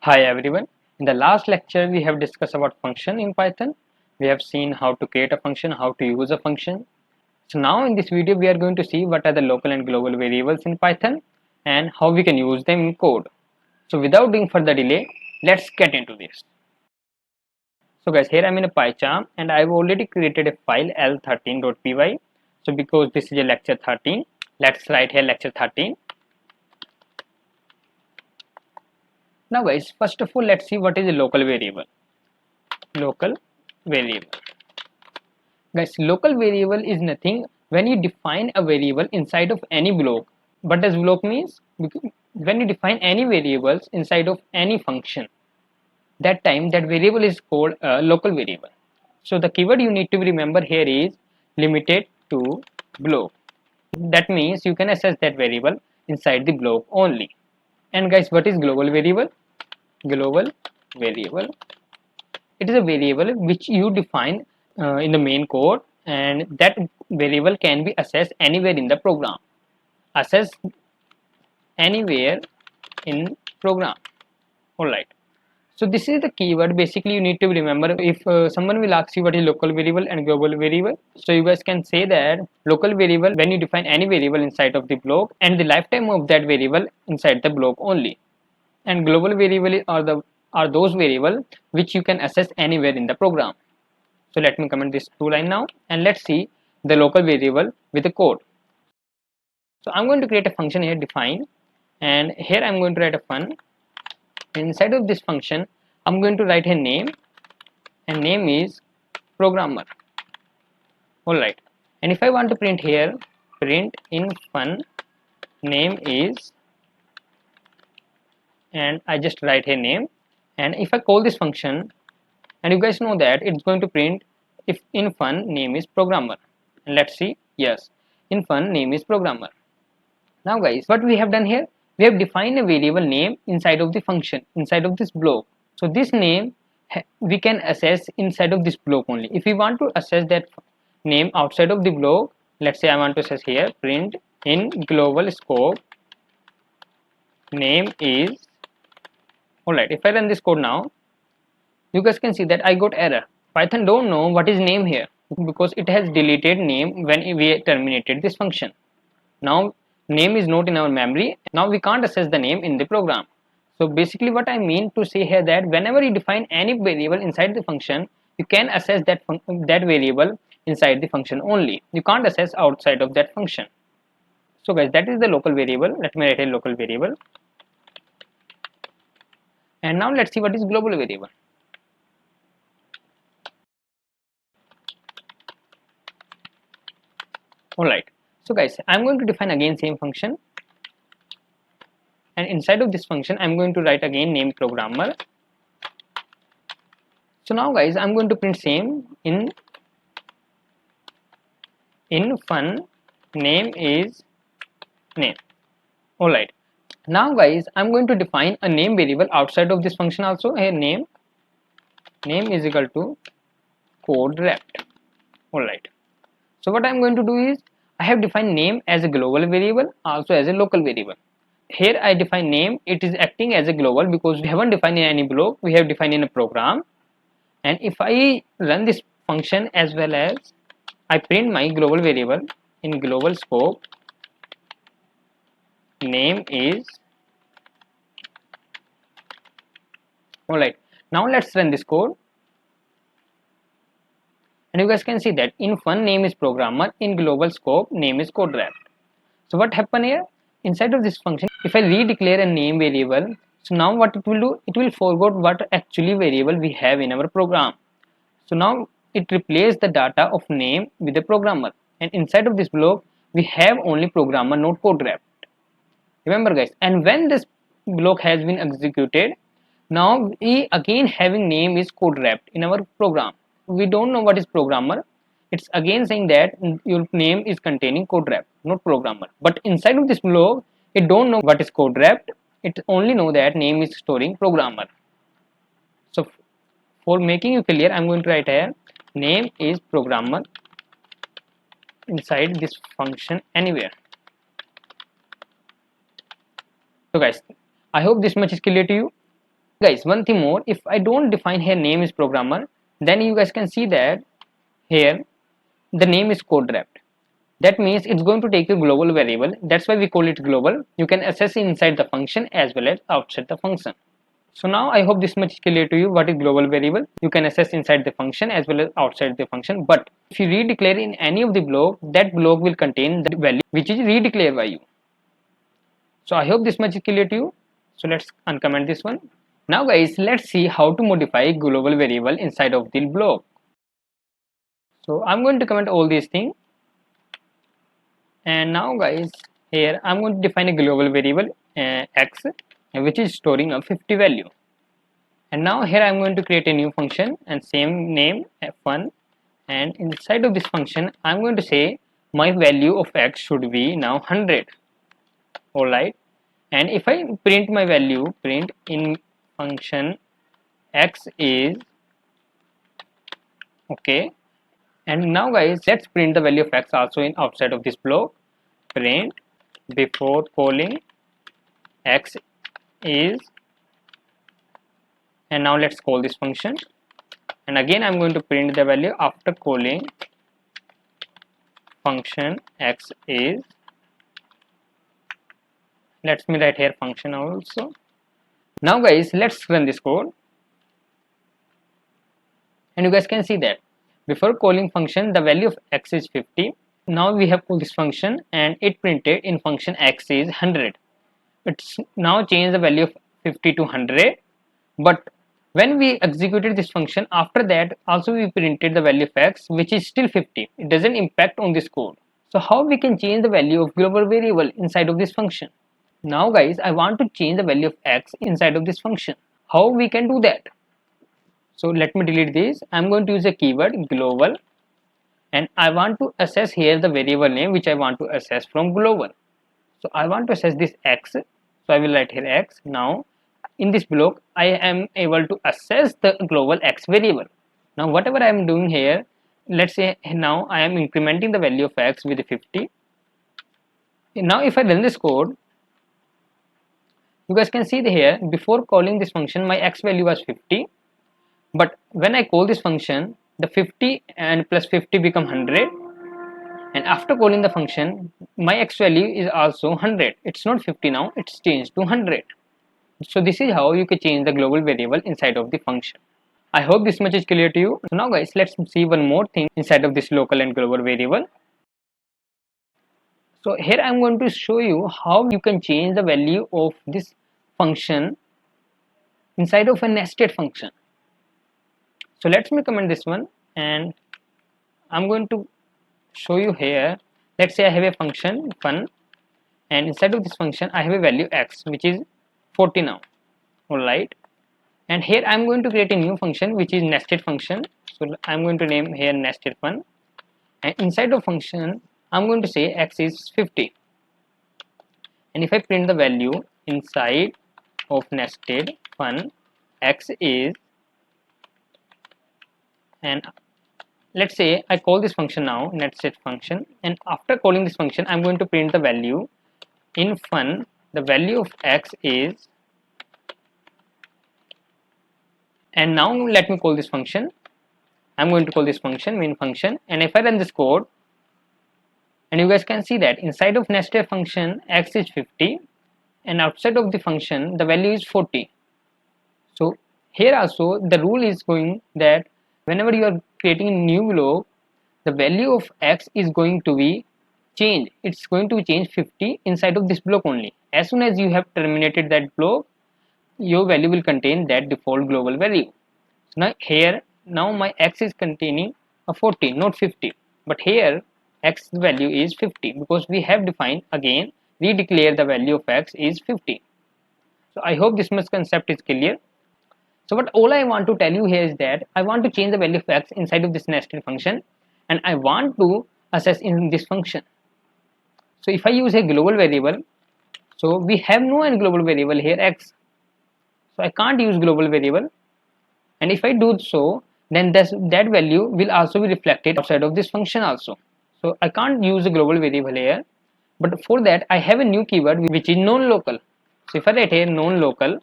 Hi everyone. In the last lecture we have discussed about function in Python. We have seen how to create a function, how to use a function. So now in this video we are going to see what are the local and global variables in Python and how we can use them in code. So without doing further delay, let's get into this. So guys, here I'm in a PyCharm and I've already created a file L13.py. So because this is a lecture 13, let's write here lecture 13. Now guys, first of all let's see what is a local variable. Local variable. Guys, local variable is nothing when you define a variable inside of any block. What does block means? When you define any variables inside of any function, that time that variable is called a local variable. So the keyword you need to remember here is limited to block. That means you can access that variable inside the block only. And guys, what is global variable? Global variable, it is a variable which you define in the main code, and that variable can be accessed anywhere in the program. Accessed anywhere in program. Alright. So this is the keyword basically you need to remember. If someone will ask you what is local variable and global variable, so you guys can say that local variable when you define any variable inside of the block and the lifetime of that variable inside the block only. And global variable are those variable which you can access anywhere in the program. So let me comment this two line now and let's see the local variable with the code. So I'm going to create a function here define, and here I'm going to write a fun. Inside of this function I'm going to write a name, and name is programmer. Alright, and if I want to print here, print in fun name is, and I just write a name, and if I call this function, and you guys know that it's going to print if in fun name is programmer. And let's see, yes, in fun name is programmer. Now guys, what we have done here, we have defined a variable name inside of the function, inside of this block. So this name we can access inside of this block only. If we want to access that name outside of the block, let's say I want to access here print in global scope name is. Alright, if I run this code now, you guys can see that I got error. Python don't know what is name here because it has deleted name when we terminated this function. Now name is not in our memory. Now we can't access the name in the program. So basically what I mean to say here that whenever you define any variable inside the function, you can access that variable inside the function only. You can't access outside of that function. So guys, that is the local variable. Let me write a local variable. And now let's see what is global variable. Alright, so guys, I'm going to define again same function, and inside of this function I'm going to write again name programmer. So now guys, I'm going to print same in fun name is name. Alright, now guys, I'm going to define a name variable outside of this function also. Here name is equal to CodeRapt. Alright, so what I'm going to do is I have defined name as a global variable, also as a local variable. Here I define name, it is acting as a global because we haven't defined in any block, we have defined in a program. And if I run this function as well as I print my global variable in global scope name is. Alright, now let's run this code. And you guys can see that in fun name is programmer, in global scope name is CodeRapt. So what happened here? Inside of this function, if I redeclare a name variable, so now what it will do, it will forget what actually variable we have in our program. So now it replaces the data of name with the programmer, and inside of this block we have only programmer, not CodeRapt. Remember guys, and when this block has been executed, now we again having name is CodeRapt in our program. We don't know what is programmer. It's again saying that your name is containing CodeRapt, not programmer. But inside of this block, it don't know what is CodeRapt. It only know that name is storing programmer. So for making you clear, I'm going to write here name is programmer inside this function anywhere. So guys, I hope this much is clear to you. Guys, one thing more, if I don't define here name is programmer, then you guys can see that here the name is CodeRapt. That means it's going to take a global variable. That's why we call it global. You can access inside the function as well as outside the function. So now I hope this much is clear to you what is global variable. You can access inside the function as well as outside the function. But if you redeclare in any of the block, that block will contain the value which is redeclared by you. So I hope this much is clear to you. So let's uncomment this one. Now guys, let's see how to modify global variable inside of the block. So I'm going to comment all these things. And now guys, here I'm going to define a global variable x which is storing a 50 value. And now here I'm going to create a new function and same name f1, and inside of this function I'm going to say my value of x should be now 100. Alright, and if I print my value, print in function x is okay. And now guys, let's print the value of x also in outside of this block. Print before calling x is, and now let's call this function, and again I'm going to print the value after calling function x is. Let me write here function also. Now guys, let's run this code, and you guys can see that before calling function the value of x is 50. Now we have called this function and it printed in function x is 100. It's now changed the value of 50 to 100, but when we executed this function, after that also we printed the value of x which is still 50. It doesn't impact on this code. So how we can change the value of global variable inside of this function? Now guys, I want to change the value of x inside of this function. How we can do that? So let me delete this. I'm going to use a keyword global, and I want to access here the variable name which I want to access from global. So I want to access this x, so I will write here x. Now in this block I am able to access the global x variable. Now whatever I am doing here, let's say now I am incrementing the value of x with 50. Now if I run this code, you guys can see here before calling this function my x value was 50, but when I call this function the 50 and plus 50 become 100, and after calling the function my x value is also 100. It's not 50 now, it's changed to 100. So this is how you can change the global variable inside of the function. I hope this much is clear to you. So now guys, let's see one more thing inside of this local and global variable. So here I'm going to show you how you can change the value of this function inside of a nested function. So let me comment this one, and I'm going to show you here. Let's say I have a function fun, and inside of this function I have a value x which is 40 now. Alright, and here I'm going to create a new function which is nested function. So I'm going to name here nested fun, and inside of function I'm going to say x is 50, and if I print the value inside of nested fun x is, and let's say I call this function now nested function, and after calling this function I'm going to print the value in fun. The value of x is, and now let me call this function. I'm going to call this function main function, and if I run this code, and you guys can see that inside of nested function x is 50, and outside of the function the value is 40. So here also the rule is going that whenever you are creating a new block, the value of x is going to be changed. It's going to change 50 inside of this block only. As soon as you have terminated that block, your value will contain that default global value. So now here, now my x is containing a 40, not 50, but here x value is 50 because we have defined again, we declare the value of x is 50. So I hope this much concept is clear. So what all I want to tell you here is that I want to change the value of x inside of this nested function, and I want to access in this function. So if I use a global variable, so we have no global variable here x, so I can't use global variable, and if I do so, then that value will also be reflected outside of this function also. So I can't use a global variable here, but for that I have a new keyword which is nonlocal. So if I write here nonlocal,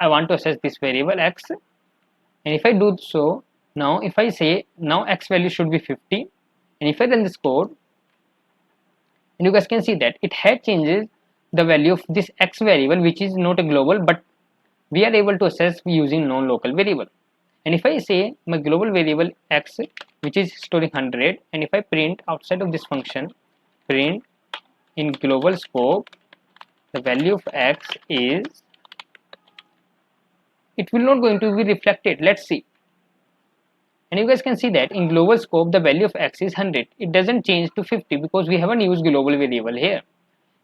I want to access this variable x, and if I do so, now if I say now x value should be 50, and if I run this code, and you guys can see that it had changes the value of this x variable, which is not a global, but we are able to access using non-local variable. And if I say my global variable x, which is storing 100, and if I print outside of this function, print in global scope, the value of x is, it will not going to be reflected. Let's see. And you guys can see that in global scope the value of x is 100. It doesn't change to 50 because we haven't used global variable here.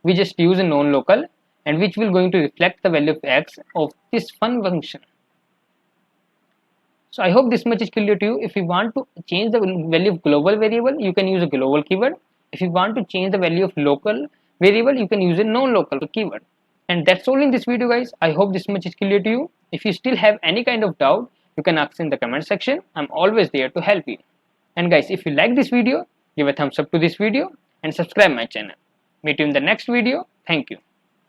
We just use a non-local, and which will going to reflect the value of x of this fun function. So I hope this much is clear to you. If you want to change the value of global variable, you can use a global keyword. If you want to change the value of local variable, you can use a non-local keyword. And that's all in this video, guys. I hope this much is clear to you. If you still have any kind of doubt, you can ask in the comment section. I'm always there to help you. And guys, if you like this video, give a thumbs up to this video and subscribe my channel. Meet you in the next video. Thank you.